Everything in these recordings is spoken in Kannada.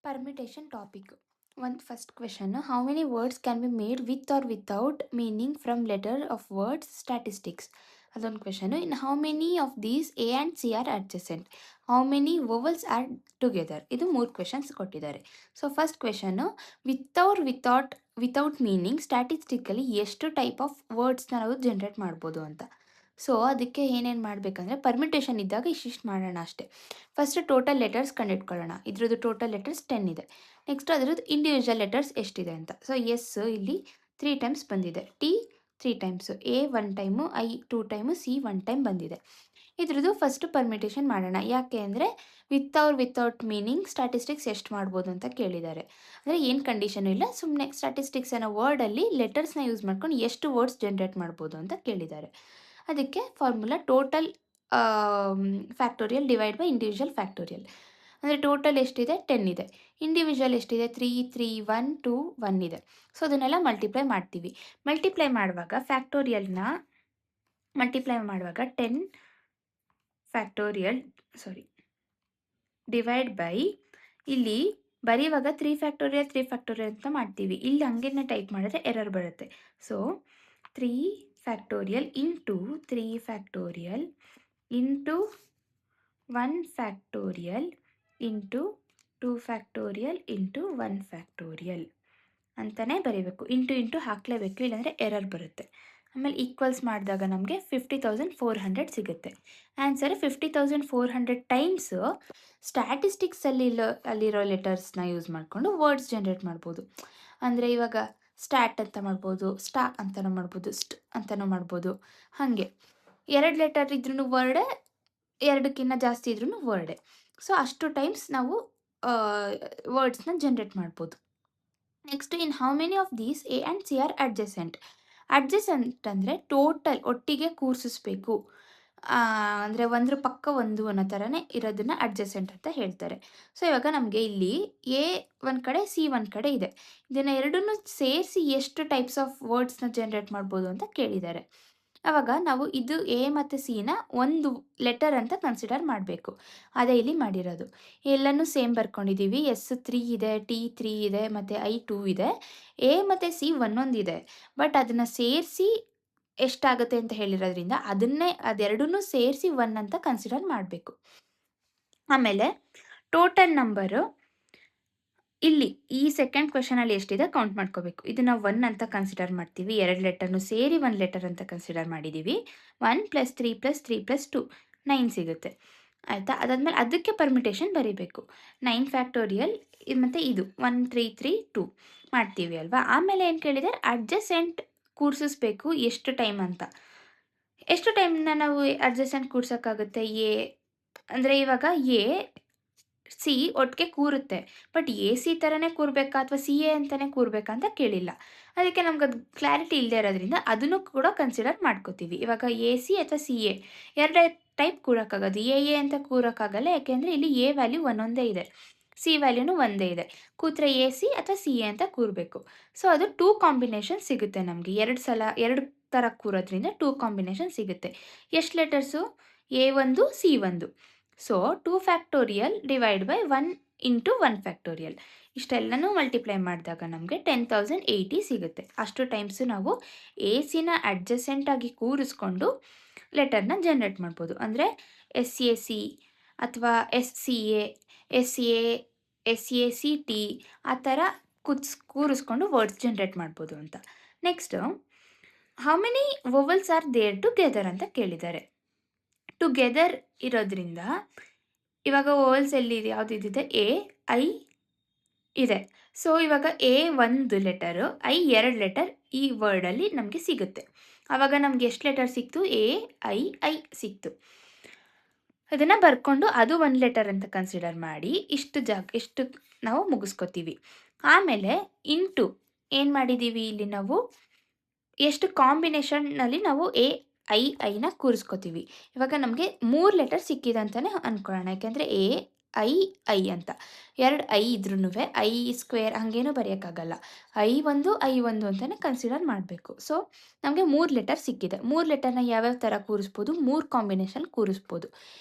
Permutation topic. One first question. How many words can be made with or without meaning from letter of words statistics? Adon question. In how many of these A and C are adjacent? How many vowels are together? ಇದು ಮೂರು ಕ್ವೆಶನ್ಸ್ ಕೊಟ್ಟಿದ್ದಾರೆ. So first question without meaning statistically ಎಷ್ಟು ಟೈಪ್ ಆಫ್ ವರ್ಡ್ಸ್ನ ನಾವು ಜನರೇಟ್ ಮಾಡ್ಬೋದು ಅಂತ. ಸೊ ಅದಕ್ಕೆ ಏನೇನು ಮಾಡಬೇಕಂದ್ರೆ ಪರ್ಮಿಟೇಷನ್ ಇದ್ದಾಗ ಇಷ್ಟಿಷ್ಟು ಮಾಡೋಣ ಅಷ್ಟೇ. ಫಸ್ಟ್ ಟೋಟಲ್ ಲೆಟರ್ಸ್ ಕಂಡಿಡ್ಕೊಳ್ಳೋಣ. ಇದ್ರದ್ದು ಟೋಟಲ್ ಲೆಟರ್ಸ್ 10 ಇದೆ. ನೆಕ್ಸ್ಟ್ ಅದರದ್ದು ಇಂಡಿವಿಜುವಲ್ ಲೆಟರ್ಸ್ ಎಷ್ಟಿದೆ ಅಂತ. ಸೊ ಎಸ್ ಇಲ್ಲಿ 3 ಟೈಮ್ಸ್ ಬಂದಿದೆ, T 3 times, A 1 time, I 2 time, C 1 time ಬಂದಿದೆ. ಇದ್ರದ್ದು ಫಸ್ಟ್ ಪರ್ಮಿಟೇಷನ್ ಮಾಡೋಣ. ಯಾಕೆ ಅಂದರೆ ವಿತೌಟ್ ಮೀನಿಂಗ್ ಸ್ಟ್ಯಾಟಿಸ್ಟಿಕ್ಸ್ ಎಷ್ಟು ಮಾಡ್ಬೋದು ಅಂತ ಕೇಳಿದ್ದಾರೆ. ಅಂದರೆ ಏನು ಕಂಡೀಷನು ಇಲ್ಲ, ಸುಮ್ಮನೆ ಸ್ಟ್ಯಾಟಿಸ್ಟಿಕ್ಸ್ ಅನ್ನೋ ವರ್ಡಲ್ಲಿ ಲೆಟರ್ಸ್ನ ಯೂಸ್ ಮಾಡ್ಕೊಂಡು ಎಷ್ಟು ವರ್ಡ್ಸ್ ಜನ್ರೇಟ್ ಮಾಡ್ಬೋದು ಅಂತ ಕೇಳಿದ್ದಾರೆ. ಅದಕ್ಕೆ formula total factorial divide by individual factorial. ಅಂದರೆ ಟೋಟಲ್ ಎಷ್ಟಿದೆ 10 ಇದೆ, ಇಂಡಿವಿಜುವಲ್ ಎಷ್ಟಿದೆ 3 3 1 2 1 ಇದೆ. ಸೊ ಅದನ್ನೆಲ್ಲ ಮಲ್ಟಿಪ್ಲೈ ಮಾಡ್ತೀವಿ. ಮಲ್ಟಿಪ್ಲೈ ಮಾಡುವಾಗ ಫ್ಯಾಕ್ಟೋರಿಯಲ್ನ ಮಲ್ಟಿಪ್ಲೈ ಮಾಡುವಾಗ 10 ಫ್ಯಾಕ್ಟೋರಿಯಲ್ ಡಿವೈಡ್ ಬೈ, ಇಲ್ಲಿ ಬರೆಯುವಾಗ 3 ಫ್ಯಾಕ್ಟೋರಿಯಲ್ ಅಂತ ಮಾಡ್ತೀವಿ. ಇಲ್ಲಿ ಹಂಗೇನೆ ಟೈಪ್ ಮಾಡಿದ್ರೆ ಎರರ್ ಬರುತ್ತೆ. So 3 factorial into 3 factorial into 1 factorial into 2 factorial into 1 factorial ಅಂತಲೇ ಬರೀಬೇಕು. ಇಂಟು ಹಾಕಲೇಬೇಕು, ಇಲ್ಲಾಂದರೆ ಎರರ್ ಬರುತ್ತೆ. ಆಮೇಲೆ ಈಕ್ವಲ್ಸ್ ಮಾಡಿದಾಗ ನಮಗೆ 50,400 ಸಿಗುತ್ತೆ. ಆನ್ಸರ್ 50,400 ಟೈಮ್ಸ್ ಅಲ್ಲಿರೋ ಲೆಟರ್ಸ್ನ ಯೂಸ್ ಮಾಡಿಕೊಂಡು ವರ್ಡ್ಸ್ ಜನ್ರೇಟ್ ಮಾಡ್ಬೋದು. ಅಂದರೆ ಇವಾಗ ಸ್ಟ್ಯಾಟ್ ಅಂತ ಮಾಡ್ಬೋದು, ಸ್ಟಾ ಅಂತಲೂ ಮಾಡ್ಬೋದು, ಸ್ಟ್ ಅಂತಲೂ ಮಾಡ್ಬೋದು. ಹಾಗೆ 2 ಲೆಟರ್ ಇದ್ರೂ ವರ್ಡೇ, 2ಕ್ಕಿಂತ ಜಾಸ್ತಿ ಇದ್ರೂ ವರ್ಡೇ. ಸೊ ಅಷ್ಟು ಟೈಮ್ಸ್ ನಾವು ವರ್ಡ್ಸ್ನ ಜನ್ರೇಟ್ ಮಾಡ್ಬೋದು. Next, in how many of these A and C are adjacent ಅಂದರೆ ಟೋಟಲ್ ಒಟ್ಟಿಗೆ ಕೂರಿಸಿಸ್ಬೇಕು. ಅಂದರೆ ಒಂದ್ರ ಪಕ್ಕ ಒಂದು ಅನ್ನೋ ಥರನೇ ಇರೋದನ್ನ ಅಡ್ಜಸೆಂಟ್ ಅಂತ ಹೇಳ್ತಾರೆ. ಸೊ ಇವಾಗ ನಮಗೆ ಇಲ್ಲಿ ಎ ಒಂದು ಕಡೆ, ಸಿ ಒಂದು ಕಡೆ ಇದೆ. ಇದನ್ನು ಎರಡನ್ನೂ ಸೇರಿಸಿ ಎಷ್ಟು ಟೈಪ್ಸ್ ಆಫ್ ವರ್ಡ್ಸ್ನ ಜನ್ರೇಟ್ ಮಾಡ್ಬೋದು ಅಂತ ಕೇಳಿದ್ದಾರೆ. ಆವಾಗ ನಾವು ಇದು ಎ ಮತ್ತು ಸಿನ ಒಂದು ಲೆಟರ್ ಅಂತ ಕನ್ಸಿಡರ್ ಮಾಡಬೇಕು. ಅದೇ ಇಲ್ಲಿ ಮಾಡಿರೋದು. ಎಲ್ಲನೂ ಸೇಮ್ ಬರ್ಕೊಂಡಿದ್ದೀವಿ. ಎಸ್ 3 ಇದೆ, ಟಿ 3 ಇದೆ, ಮತ್ತು ಐ 2 ಇದೆ. ಎ ಮತ್ತು ಸಿ ಒಂದೊಂದಿದೆ, ಬಟ್ ಅದನ್ನು ಸೇರಿಸಿ ಎಷ್ಟಾಗುತ್ತೆ ಅಂತ ಹೇಳಿರೋದ್ರಿಂದ ಅದೆರಡನ್ನೂ ಸೇರಿಸಿ 1 ಅಂತ ಕನ್ಸಿಡರ್ ಮಾಡಬೇಕು. ಆಮೇಲೆ ಟೋಟಲ್ ನಂಬರು ಇಲ್ಲಿ ಈ ಸೆಕೆಂಡ್ ಕ್ವೆಶನಲ್ಲಿ ಎಷ್ಟಿದೆ ಕೌಂಟ್ ಮಾಡ್ಕೋಬೇಕು. ಇದನ್ನು 1 ಅಂತ ಕನ್ಸಿಡರ್ ಮಾಡ್ತೀವಿ. 2 ಲೆಟರ್ನು ಸೇರಿ 1 ಲೆಟರ್ ಅಂತ ಕನ್ಸಿಡರ್ ಮಾಡಿದ್ದೀವಿ. 1 + 3 + 3 + 2 9 ಸಿಗುತ್ತೆ. ಆಯಿತಾ? ಅದಾದಮೇಲೆ ಅದಕ್ಕೆ ಪರ್ಮಿಟೇಷನ್ ಬರೀಬೇಕು. 9 ಫ್ಯಾಕ್ಟೋರಿಯಲ್ ಮತ್ತು ಇದು 1 3 3 2 ಮಾಡ್ತೀವಿ ಅಲ್ವಾ. ಆಮೇಲೆ ಏನು ಕೇಳಿದರೆ ಅಡ್ಜಸೆಂಟ್ ಕೂರಿಸಿಸ್ಬೇಕು ಎಷ್ಟು ಟೈಮ್ ಅಂತ. ಎಷ್ಟು ಟೈಮ್ನ ನಾವು ಅಡ್ಜಸೆಂಟ್ ಕೂರ್ಸೋಕ್ಕಾಗುತ್ತೆ? ಅಂದರೆ ಇವಾಗ ಎ ಸಿ ಒಟ್ಟಿಗೆ ಕೂರುತ್ತೆ, ಬಟ್ ಎ ಸಿ ಥರನೇ ಕೂರಬೇಕಾ ಅಥವಾ ಸಿ ಎ ಅಂತಲೇ ಕೂರಬೇಕಾ ಅಂತ ಕೇಳಿಲ್ಲ. ಅದಕ್ಕೆ ನಮ್ಗೆ ಅದು ಕ್ಲಾರಿಟಿ ಇಲ್ಲದೆ ಇರೋದ್ರಿಂದ ಅದನ್ನು ಕೂಡ ಕನ್ಸಿಡರ್ ಮಾಡ್ಕೋತೀವಿ. ಇವಾಗ ಎ ಸಿ ಅಥವಾ ಸಿ ಎ ಎರಡೇ ಟೈಪ್ ಕೂರೋಕ್ಕಾಗೋದು. ಎ ಅಂತ ಕೂರೋಕ್ಕಾಗಲ್ಲ, ಯಾಕೆಂದರೆ ಇಲ್ಲಿ ಎ ವ್ಯಾಲ್ಯೂ ಒಂದೊಂದೇ ಇದೆ, ಸಿ ವ್ಯಾಲ್ಯೂನು ಒಂದೇ ಇದೆ. ಕೂತ್ರೆ ಎ ಸಿ ಅಥವಾ ಸಿ ಎ ಅಂತ ಕೂರಬೇಕು. ಸೊ ಅದು 2 ಕಾಂಬಿನೇಷನ್ ಸಿಗುತ್ತೆ ನಮಗೆ. 2 ಥರ ಕೂರೋದ್ರಿಂದ 2 ಕಾಂಬಿನೇಷನ್ ಸಿಗುತ್ತೆ. ಎಷ್ಟು letters? A1 C1. So 2 factorial divide by 1 into 1 factorial. ಇಷ್ಟೆಲ್ಲನೂ ಮಲ್ಟಿಪ್ಲೈ ಮಾಡಿದಾಗ ನಮಗೆ 10,080 ಸಿಗುತ್ತೆ. ಅಷ್ಟು ಟೈಮ್ಸು ನಾವು ಎ ಸಿನ ಅಡ್ಜಸೆಂಟಾಗಿ ಕೂರಿಸ್ಕೊಂಡು ಲೆಟರ್ನ ಜನ್ರೇಟ್ ಮಾಡ್ಬೋದು. ಅಂದರೆ SAC ಅಥವಾ SCA, SACT ಆ ಥರ ಕೂರಿಸ್ಕೊಂಡು ವರ್ಡ್ಸ್ ಜನ್ರೇಟ್ ಮಾಡ್ಬೋದು ಅಂತ. Next, how many vowels are there together ಅಂತ ಕೇಳಿದ್ದಾರೆ. ಟುಗೆದರ್ ಇರೋದ್ರಿಂದ ಇವಾಗ ವೊವಲ್ಸ್ ಎಲ್ಲಿದೆ, ಯಾವುದಿದೆ? ಎ ಐ ಇದೆ. ಸೊ ಇವಾಗ ಎ 1 ಲೆಟರು, ಐ 2 ಲೆಟರ್ ಈ ವರ್ಡಲ್ಲಿ ನಮಗೆ ಸಿಗುತ್ತೆ. ಆವಾಗ ನಮ್ಗೆ ಎಷ್ಟು ಲೆಟರ್ ಸಿಕ್ತು? ಎ ಐ ಸಿಕ್ತು. ಅದನ್ನು ಬರ್ಕೊಂಡು ಅದು 1 ಲೆಟರ್ ಅಂತ ಕನ್ಸಿಡರ್ ಮಾಡಿ ಇಷ್ಟು ನಾವು ಮುಗಿಸ್ಕೋತೀವಿ. ಆಮೇಲೆ ಇಂಟು ಏನು ಮಾಡಿದ್ದೀವಿ ಇಲ್ಲಿ ನಾವು, ಎಷ್ಟು ಕಾಂಬಿನೇಷನ್ನಲ್ಲಿ ನಾವು ಐನ ಕೂರಿಸ್ಕೋತೀವಿ. ಇವಾಗ ನಮಗೆ 3 ಲೆಟರ್ ಸಿಕ್ಕಿದೆ ಅಂತಲೇ ಅಂದ್ಕೊಳ್ಳೋಣ, ಯಾಕೆಂದರೆ ಐ ಅಂತ 2 ಐ ಇದ್ರೂ ಐ ಸ್ಕ್ವೇರ್ ಹಾಗೇನೂ ಬರೆಯೋಕ್ಕಾಗಲ್ಲ. ಐ ಒಂದು ಅಂತಲೇ ಕನ್ಸಿಡರ್ ಮಾಡಬೇಕು. ಸೊ ನಮಗೆ 3 ಲೆಟರ್ ಸಿಕ್ಕಿದೆ. 3 ಲೆಟರ್ನ ಯಾವ್ಯಾವ ಥರ ಕೂರಿಸ್ಬೋದು? 3 ಕಾಂಬಿನೇಷನ್ ಕೂರಿಸ್ಬೋದು.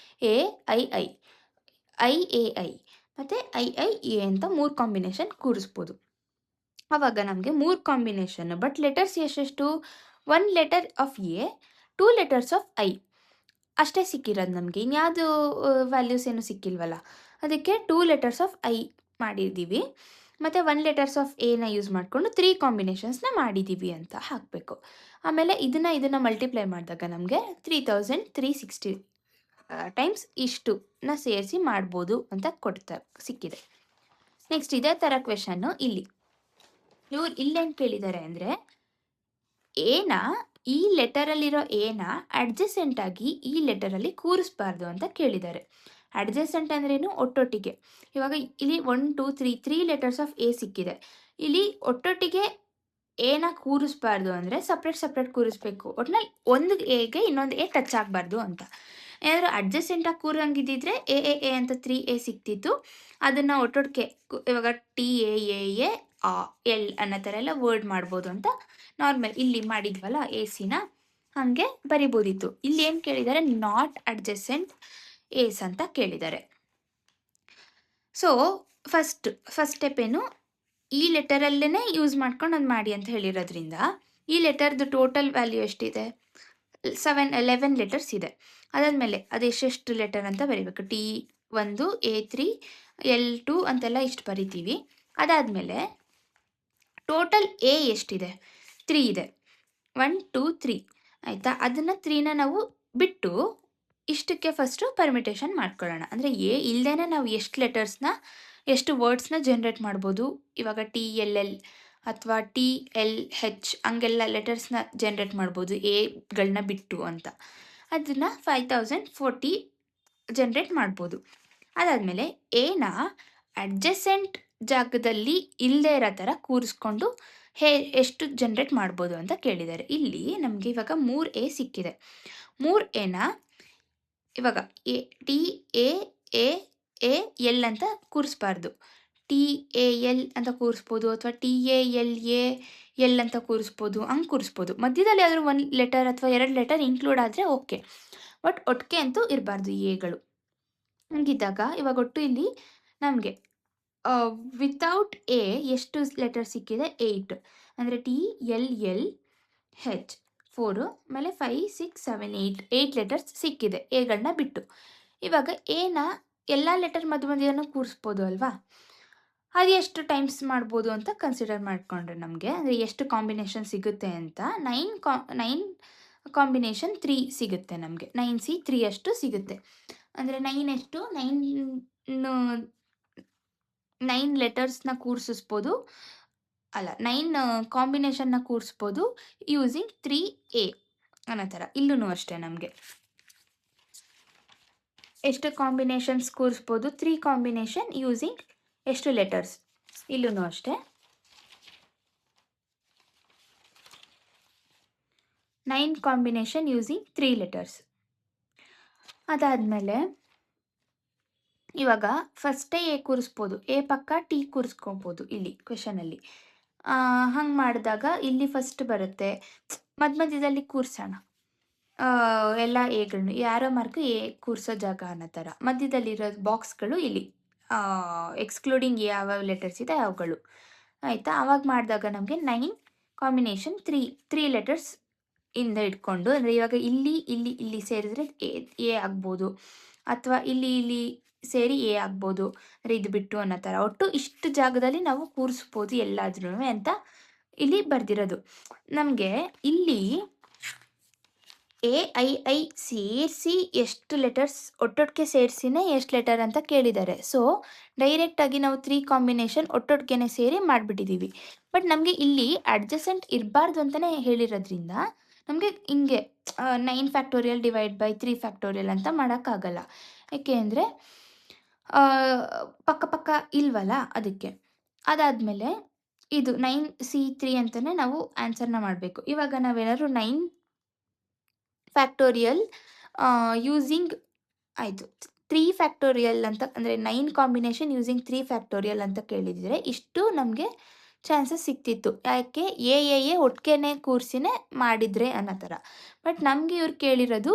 ಎ ಐ ಮತ್ತು ಎ ಅಂತ 3 ಕಾಂಬಿನೇಷನ್ ಕೂರಿಸ್ಬೋದು. ಆವಾಗ ನಮಗೆ 3 ಕಾಂಬಿನೇಷನ್, ಬಟ್ ಲೆಟರ್ಸ್ ಎಷ್ಟೆಷ್ಟು, 1 letter of A, 2 letters of I ಅಷ್ಟೇ ಸಿಕ್ಕಿರೋದು ನಮಗೆ. ಇನ್ಯಾವುದು ವ್ಯಾಲ್ಯೂಸ್ ಏನು ಸಿಕ್ಕಿಲ್ವಲ್ಲ, ಅದಕ್ಕೆ 2 ಲೆಟರ್ಸ್ ಆಫ್ ಐ ಮಾಡಿದ್ದೀವಿ ಮತ್ತು 1 ಲೆಟರ್ಸ್ ಆಫ್ ಎನ ಯೂಸ್ ಮಾಡಿಕೊಂಡು 3 ಕಾಂಬಿನೇಷನ್ಸ್ನ ಮಾಡಿದ್ದೀವಿ ಅಂತ ಹಾಕಬೇಕು. ಆಮೇಲೆ ಇದನ್ನು ಮಲ್ಟಿಪ್ಲೈ ಮಾಡಿದಾಗ ನಮಗೆ 3360 ಟೈಮ್ಸ್ ಇಷ್ಟುನ ಸೇರಿಸಿ ಮಾಡ್ಬೋದು ಅಂತ ಸಿಕ್ಕಿದೆ. ನೆಕ್ಸ್ಟ್ ಇದೇ ಥರ ಕ್ವೆಶನ್ನು ಇವ್ರು ಇಲ್ಲೇನು ಕೇಳಿದ್ದಾರೆ ಅಂದರೆ, ಏನ ಈ ಲೆಟರಲ್ಲಿರೋ ಏನ ಅಡ್ಜಸೆಂಟ್ ಆಗಿ ಈ ಲೆಟರಲ್ಲಿ ಕೂರಿಸ್ಬಾರ್ದು ಅಂತ ಕೇಳಿದ್ದಾರೆ. ಅಡ್ಜಸೆಂಟ್ ಅಂದ್ರೇನು, ಒಟ್ಟೊಟ್ಟಿಗೆ. ಇವಾಗ ಇಲ್ಲಿ 1 2 3 ಲೆಟರ್ಸ್ ಆಫ್ ಎ ಸಿಕ್ಕಿದೆ. ಇಲ್ಲಿ ಒಟ್ಟೊಟ್ಟಿಗೆ ಏನ ಕೂರಿಸ್ಬಾರ್ದು ಅಂದರೆ ಸಪ್ರೇಟ್ ಕೂರಿಸ್ಬೇಕು. ಒಟ್ನಲ್ಲಿ ಒಂದು ಎಗೆ ಇನ್ನೊಂದು ಎ ಟಚ್ ಆಗಬಾರ್ದು ಅಂತ. ಏನಾದರೂ ಅಡ್ಜಸೆಂಟಾಗಿ ಕೂರಂಗಿದ್ದಿದ್ರೆ ಎ ಅಂತ 3 ಸಿಕ್ತಿತ್ತು. ಅದನ್ನು ಒಟ್ಟೊಟ್ಟಿಗೆ ಇವಾಗ TAA ಎಲ್ ಅನ್ನೋ ಥರ ಎಲ್ಲ ವರ್ಡ್ ಮಾಡ್ಬೋದು ಅಂತ ನಾರ್ಮಲ್ ಇಲ್ಲಿ ಮಾಡಿದ್ವಲ್ಲ ಸಿನ ಹಾಗೆ ಬರಿಬೋದಿತ್ತು. ಇಲ್ಲಿ ಏನು ಕೇಳಿದ್ದಾರೆ, ನಾಟ್ ಅಡ್ಜಸೆಂಟ್ ಏಸ್ ಅಂತ ಕೇಳಿದ್ದಾರೆ. ಸೊ ಫಸ್ಟ್ ಸ್ಟೆಪ್ ಏನು, ಈ ಲೆಟರಲ್ಲೇ ಯೂಸ್ ಮಾಡ್ಕೊಂಡು ಅದು ಮಾಡಿ ಅಂತ ಹೇಳಿರೋದ್ರಿಂದ ಈ ಲೆಟರ್ದು ಟೋಟಲ್ ವ್ಯಾಲ್ಯೂ ಎಷ್ಟಿದೆ, 11 ಲೆಟರ್ಸ್ ಇದೆ. ಅದಾದಮೇಲೆ ಅದು ಎಷ್ಟೆಷ್ಟು ಲೆಟರ್ ಅಂತ ಬರೀಬೇಕು. T1 A3 L2 ಅಂತೆಲ್ಲ ಇಷ್ಟು ಬರಿತೀವಿ. ಅದಾದಮೇಲೆ ಟೋಟಲ್ ಎ ಎಷ್ಟಿದೆ, 3 ಇದೆ. 1 2 3 ಆಯಿತಾ. ಅದನ್ನು 3ನ ನಾವು ಬಿಟ್ಟು ಇಷ್ಟಕ್ಕೆ ಫಸ್ಟು ಪರ್ಮಿಟೇಷನ್ ಮಾಡ್ಕೊಳ್ಳೋಣ. ಅಂದರೆ ಎ ಇಲ್ಲದೇ ನಾವು ಎಷ್ಟು ವರ್ಡ್ಸ್ನ ಜನ್ರೇಟ್ ಮಾಡ್ಬೋದು. ಇವಾಗ TLL ಅಥವಾ TLH ಹಂಗೆಲ್ಲ ಲೆಟರ್ಸ್ನ ಜನ್ರೇಟ್ ಮಾಡ್ಬೋದು ಎಗಳನ್ನ ಬಿಟ್ಟು ಅಂತ. ಅದನ್ನು 5040 ಜನ್ರೇಟ್ ಮಾಡ್ಬೋದು. ಅದಾದಮೇಲೆ ಎನ ಅಡ್ಜಸೆಂಟ್ ಜಾಗದಲ್ಲಿ ಇಲ್ಲದೇ ಇರೋ ಥರ ಕೂರಿಸ್ಕೊಂಡು ಎಷ್ಟು ಜನ್ರೇಟ್ ಮಾಡ್ಬೋದು ಅಂತ ಕೇಳಿದ್ದಾರೆ. ಇಲ್ಲಿ ನಮಗೆ ಇವಾಗ 3 ಸಿಕ್ಕಿದೆ. 3 ಇವಾಗ TAAL ಅಂತ ಕೂರಿಸ್ಬಾರ್ದು. TAL ಅಂತ ಕೂರಿಸ್ಬೋದು ಅಥವಾ TALAL ಅಂತ ಕೂರಿಸ್ಬೋದು, ಹಂಗೆ ಕೂರಿಸ್ಬೋದು. ಮಧ್ಯದಲ್ಲಿ ಆದರೂ 1 ಲೆಟರ್ ಅಥವಾ 2 ಲೆಟರ್ ಇನ್ಕ್ಲೂಡ್ ಆದರೆ ಓಕೆ, ಬಟ್ ಒಟ್ಟಿಗೆ ಅಂತೂ ಇರಬಾರ್ದು ಎಗಳು. ಹಂಗಿದ್ದಾಗ ಇವಾಗ ಒಟ್ಟು ಇಲ್ಲಿ ನಮಗೆ ವಿತೌಟ್ ಎ ಎಷ್ಟು ಲೆಟರ್ ಸಿಕ್ಕಿದೆ, 8. ಅಂದರೆ TLLH 4 ಆಮೇಲೆ 5 6 7 8 ಲೆಟರ್ಸ್ ಸಿಕ್ಕಿದೆ ಎಗಳನ್ನ ಬಿಟ್ಟು. ಇವಾಗ ಎನ ಎಲ್ಲ ಲೆಟರ್ ಮಧ್ಯನೂ ಕೂರಿಸ್ಬೋದು ಅಲ್ವಾ. ಅದು ಎಷ್ಟು ಟೈಮ್ಸ್ ಮಾಡ್ಬೋದು ಅಂತ ಕನ್ಸಿಡರ್ ಮಾಡಿಕೊಂಡ್ರೆ ನಮಗೆ ಅಂದರೆ ಎಷ್ಟು ಕಾಂಬಿನೇಷನ್ ಸಿಗುತ್ತೆ ಅಂತ 9 ಕಾಂಬಿನೇಷನ್ 3 ಸಿಗುತ್ತೆ ನಮಗೆ. 9C 3 ಅಷ್ಟು ಸಿಗುತ್ತೆ. ಅಂದರೆ 9 ಎಷ್ಟು, 9 ಲೆಟರ್ಸ್ನ ಕೂರಿಸಿಸ್ಬೋದು, ಅಲ್ಲ 9 ಕಾಂಬಿನೇಷನ್ನ ಕೂರಿಸ್ಬೋದು ಯೂಸಿಂಗ್ 3A ಅನ್ನೋ ಥರ. ಇಲ್ಲೂ ಅಷ್ಟೇ ನಮಗೆ ಎಷ್ಟು ಕಾಂಬಿನೇಷನ್ಸ್ ಕೂರಿಸ್ಬೋದು, 3 ಕಾಂಬಿನೇಷನ್ ಯೂಸಿಂಗ್ ಎಷ್ಟು ಲೆಟರ್ಸ್. ಇಲ್ಲೂ ಅಷ್ಟೇ 9 ಕಾಂಬಿನೇಷನ್ ಯೂಸಿಂಗ್ 3 ಲೆಟರ್ಸ್. ಅದಾದಮೇಲೆ ಇವಾಗ ಫಸ್ಟೇ ಎ ಕೂರಿಸ್ಬೋದು, ಎ ಪಕ್ಕ ಟಿ ಕೂರಿಸ್ಕೊಬೋದು ಇಲ್ಲಿ ಕ್ವೆಶನಲ್ಲಿ. ಹಂಗೆ ಮಾಡಿದಾಗ ಇಲ್ಲಿ ಫಸ್ಟ್ ಬರುತ್ತೆ. ಮಧ್ಯದಲ್ಲಿ ಕೂರಿಸೋಣ ಎಲ್ಲ ಎಗಳನ್ನ, ಯಾರೋ ಮಾರ್ಕ್ ಎ ಕೂರಿಸೋ ಜಾಗ ಅನ್ನೋ ಥರ. ಮಧ್ಯದಲ್ಲಿರೋ ಬಾಕ್ಸ್ಗಳು ಇಲ್ಲಿ ಎಕ್ಸ್ಕ್ಲೂಡಿಂಗ್ ಯಾವ ಲೆಟರ್ಸ್ ಇದೆ ಅವುಗಳು, ಆಯಿತಾ. ಆವಾಗ ಮಾಡಿದಾಗ ನಮಗೆ 9 ಕಾಂಬಿನೇಷನ್ 3 ಲೆಟರ್ಸ್ ಇಂದ ಇಟ್ಕೊಂಡು, ಅಂದರೆ ಇವಾಗ ಇಲ್ಲಿ ಸೇರಿದ್ರೆ ಎ ಆಗ್ಬೋದು, ಅಥವಾ ಇಲ್ಲಿ ಸೇರಿ ಎ ಆಗ್ಬೋದು, ಅಂದರೆ ಇದು ಬಿಟ್ಟು ಅನ್ನೋ ಥರ. ಒಟ್ಟು ಇಷ್ಟು ಜಾಗದಲ್ಲಿ ನಾವು ಕೂರಿಸ್ಬೋದು ಎಲ್ಲಾದ್ರೂ ಅಂತ ಇಲ್ಲಿ ಬರ್ದಿರೋದು. ನಮಗೆ ಇಲ್ಲಿ AII ಸೇರಿಸಿ ಎಷ್ಟು ಲೆಟರ್ಸ್ ಒಟ್ಟೊಟ್ಟಿಗೆ ಸೇರಿಸಿನೇ ಎಷ್ಟು ಲೆಟರ್ ಅಂತ ಕೇಳಿದ್ದಾರೆ. ಸೊ ಡೈರೆಕ್ಟಾಗಿ ನಾವು 3 ಕಾಂಬಿನೇಷನ್ ಒಟ್ಟೊಟ್ಟಿಗೆ ಸೇರಿ ಮಾಡಿಬಿಟ್ಟಿದ್ದೀವಿ. ಬಟ್ ನಮಗೆ ಇಲ್ಲಿ ಅಡ್ಜಸೆಂಟ್ ಇರಬಾರ್ದು ಅಂತಲೇ ಹೇಳಿರೋದ್ರಿಂದ ನಮಗೆ ಹಿಂಗೆ 9 ಫ್ಯಾಕ್ಟೋರಿಯಲ್ ಡಿವೈಡ್ ಬೈ 3 ಫ್ಯಾಕ್ಟೋರಿಯಲ್ ಅಂತ ಮಾಡೋಕ್ಕಾಗಲ್ಲ. ಯಾಕೆ ಅಂದರೆ ಪಕ್ಕ ಇಲ್ವಲ್ಲ, ಅದಕ್ಕೆ. ಅದಾದಮೇಲೆ ಇದು 9C3 ಅಂತಲೇ ನಾವು ಆನ್ಸರ್ನ ಮಾಡಬೇಕು. ಇವಾಗ ನಾವೇನಾದ್ರು 9 ಫ್ಯಾಕ್ಟೋರಿಯಲ್ ಯೂಸಿಂಗ್ ಆಯಿತು 3 ಫ್ಯಾಕ್ಟೋರಿಯಲ್ ಅಂತ, ಅಂದರೆ 9 ಕಾಂಬಿನೇಷನ್ ಯೂಸಿಂಗ್ 3 ಫ್ಯಾಕ್ಟೋರಿಯಲ್ ಅಂತ ಕೇಳಿದರೆ ಇಷ್ಟು ನಮಗೆ ಚಾನ್ಸಸ್ ಸಿಕ್ತಿತ್ತು. ಯಾಕೆ ಎ ಒಟ್ಟಿಗೆ ಕೂರಿಸಿನೇ ಮಾಡಿದರೆ ಅನ್ನೋ ಥರ. ಬಟ್ ನಮಗೆ ಇವ್ರು ಕೇಳಿರೋದು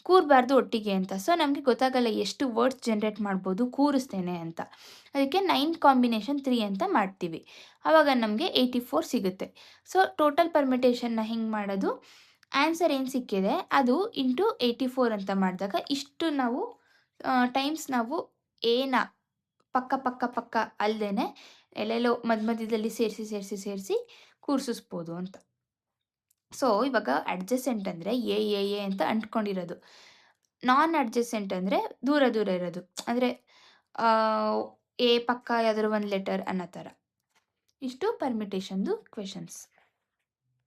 ಕೂರಬಾರ್ದು ಒಟ್ಟಿಗೆ ಅಂತ. ಸೊ ನಮಗೆ ಗೊತ್ತಾಗಲ್ಲ ಎಷ್ಟು ವರ್ಡ್ಸ್ ಜನ್ರೇಟ್ ಮಾಡ್ಬೋದು ಕೂರಿಸ್ತೇನೆ ಅಂತ. ಅದಕ್ಕೆ 9 ಕಾಂಬಿನೇಷನ್ 3 ಅಂತ ಮಾಡ್ತೀವಿ. ಆವಾಗ ನಮಗೆ 84 ಸಿಗುತ್ತೆ. ಸೊ ಟೋಟಲ್ ಪರ್ಮಿಟೇಷನ್ನ ಹೆಂಗೆ ಮಾಡೋದು, ಆನ್ಸರ್ ಏನು ಸಿಕ್ಕಿದೆ ಅದು ಇಂಟು 84 ಅಂತ ಮಾಡಿದಾಗ ಇಷ್ಟು ನಾವು ಟೈಮ್ಸ್ ನಾವು ಎನ ಪಕ್ಕ ಪಕ್ಕ ಪಕ್ಕ ಅಲ್ಲದೇನೆ ಎಲ್ಲೆಲ್ಲೋ ಮಧ್ಯದಲ್ಲಿ ಸೇರಿಸಿ ಕೂರಿಸಿಸ್ಬೋದು ಅಂತ. ಸೊ ಇವಾಗ ಅಡ್ಜಸೆಂಟ್ ಅಂದರೆ ಎ ಅಂತ ಅಂಟ್ಕೊಂಡಿರೋದು. ನಾನ್ ಅಡ್ಜಸೆಂಟ್ ಅಂದರೆ ದೂರ ದೂರ ಇರೋದು. ಅಂದರೆ ಎ ಪಕ್ಕ ಯಾವ್ದಾದ್ರು ಒಂದು ಲೆಟರ್ ಅನ್ನೋ ಥರ. ಇಷ್ಟು ಪರ್ಮಿಟೇಷನ್ದು ಕ್ವೆಷನ್ಸ್.